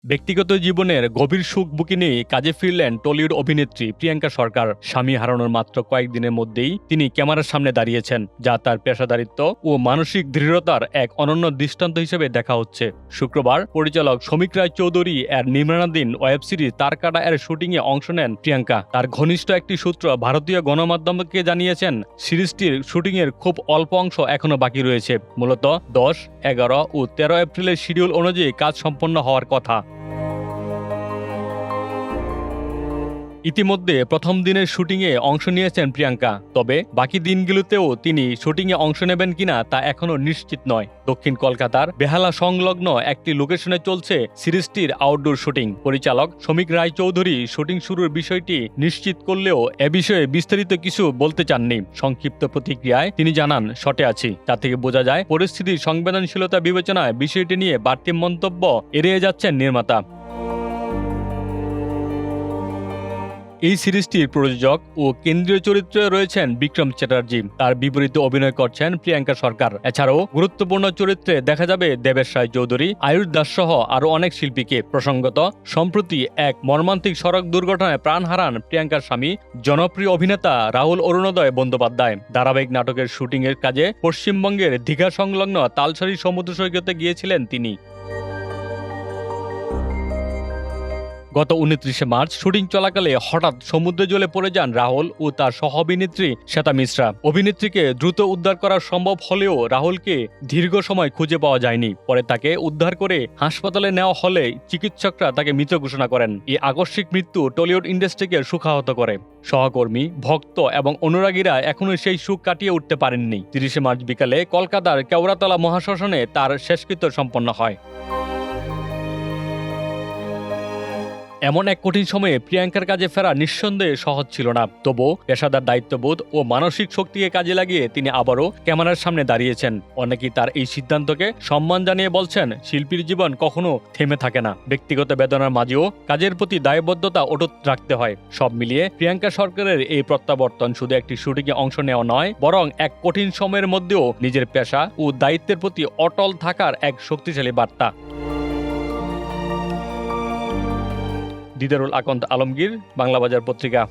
ব্যক্তিগত জীবনের গভীর সুখ বুকে নিয়ে কাজে ফিরলেন টলিউড অভিনেত্রী প্রিয়াঙ্কা সরকার। স্বামী হারানোর মাত্র কয়েকদিনের মধ্যেই তিনি ক্যামেরার সামনে দাঁড়িয়েছেন, যা তার পেশাদারিত্ব ও মানসিক দৃঢ়তার এক অনন্য দৃষ্টান্ত হিসেবে দেখা হচ্ছে। শুক্রবার পরিচালক সমীক রায় চৌধুরী এর নির্মাণাধীন ওয়েব সিরিজ তারকাটা এর শুটিংয়ে অংশ নেন প্রিয়াঙ্কা। তার ঘনিষ্ঠ একটি সূত্র ভারতীয় গণমাধ্যমকে জানিয়েছেন, সিরিজটির শুটিংয়ের খুব অল্প অংশ এখনো বাকি রয়েছে। মূলত 10, 11 ও 13 এপ্রিলের শিডিউল অনুযায়ী কাজ সম্পন্ন হওয়ার কথা। ইতিমধ্যে প্রথম দিনের শুটিংয়ে অংশ নিয়েছেন প্রিয়াঙ্কা, তবে বাকি দিনগুলোতেও তিনি শুটিংয়ে অংশ নেবেন কিনা তা এখনও নিশ্চিত নয়। দক্ষিণ কলকাতার বেহালা সংলগ্ন একটি লোকেশনে চলছে সিরিজটির আউটডোর শুটিং। পরিচালক সমীক রায় চৌধুরী শুটিং শুরুর বিষয়টি নিশ্চিত করলেও এ বিষয়ে বিস্তারিত কিছু বলতে চাননি। সংক্ষিপ্ত প্রতিক্রিয়ায় তিনি জানান, শটে আছি। তা থেকে বোঝা যায় পরিস্থিতির সংবেদনশীলতা বিবেচনায় বিষয়টি নিয়ে বাড়তি মন্তব্য এড়িয়ে যাচ্ছেন নির্মাতা। এই সিরিজটির প্রযোজক ও কেন্দ্রীয় চরিত্রে রয়েছেন বিক্রম চ্যাটার্জি। তার বিপরীতে অভিনয় করছেন প্রিয়াঙ্কা সরকার। এছাড়াও গুরুত্বপূর্ণ চরিত্রে দেখা যাবে দেবেশ রায় চৌধুরী, আয়ুষ দাস সহ আরও অনেক শিল্পীকে। প্রসঙ্গত, সম্প্রতি এক মর্মান্তিক সড়ক দুর্ঘটনায় প্রাণ হারান প্রিয়াঙ্কার স্বামী জনপ্রিয় অভিনেতা রাহুল অরুণোদয় বন্দ্যোপাধ্যায়। ধারাবাহিক নাটকের শুটিংয়ের কাজে পশ্চিমবঙ্গের দীঘা সংলগ্ন তালসারি সমুদ্র সৈকতে গিয়েছিলেন তিনি। গত 29 মার্চ শুটিং চলাকালে হঠাৎ সমুদ্রে জলে পড়ে যান রাহুল ও তার সহ অভিনেত্রী শ্বেতা মিশ্রা। অভিনেত্রীকে দ্রুত উদ্ধার করা সম্ভব হলেও রাহুলকে দীর্ঘ সময় খুঁজে পাওয়া যায়নি। পরে তাকে উদ্ধার করে হাসপাতালে নেওয়া হলে চিকিৎসকরা তাকে মৃত ঘোষণা করেন। এই আকস্মিক মৃত্যু টলিউড ইন্ডাস্ট্রিকে শোকাহত করে। সহকর্মী, ভক্ত এবং অনুরাগীরা এখনো সেই সুখ কাটিয়ে উঠতে পারেননি। 30 মার্চ বিকালে কলকাতার কেওড়াতলা মহাশ্মশানে তার শেষকৃত্য সম্পন্ন হয়। এমন এক কঠিন সময়ে প্রিয়াঙ্কার কাজে ফেরা নিঃসন্দেহে সহজ ছিল না। তবুও পেশাদার দায়িত্ববোধ ও মানসিক শক্তিকে কাজে লাগিয়ে তিনি আবারও ক্যামেরার সামনে দাঁড়িয়েছেন। অনেকেই তার এই সিদ্ধান্তকে সম্মান জানিয়ে বলছেন, শিল্পীর জীবন কখনো থেমে থাকে না। ব্যক্তিগত বেদনার মাঝেও কাজের প্রতি দায়বদ্ধতা অটুট রাখতে হয়। সব মিলিয়ে প্রিয়াঙ্কা সরকারের এই প্রত্যাবর্তন শুধু একটি শুটিংয়ে অংশ নেওয়া নয়, বরং এক কঠিন সময়ের মধ্যেও নিজের পেশা ও দায়িত্বের প্রতি অটল থাকার এক শক্তিশালী বার্তা। দিদারুল আকন্দ আলমগীর, বাংলা বাজার পত্রিকা।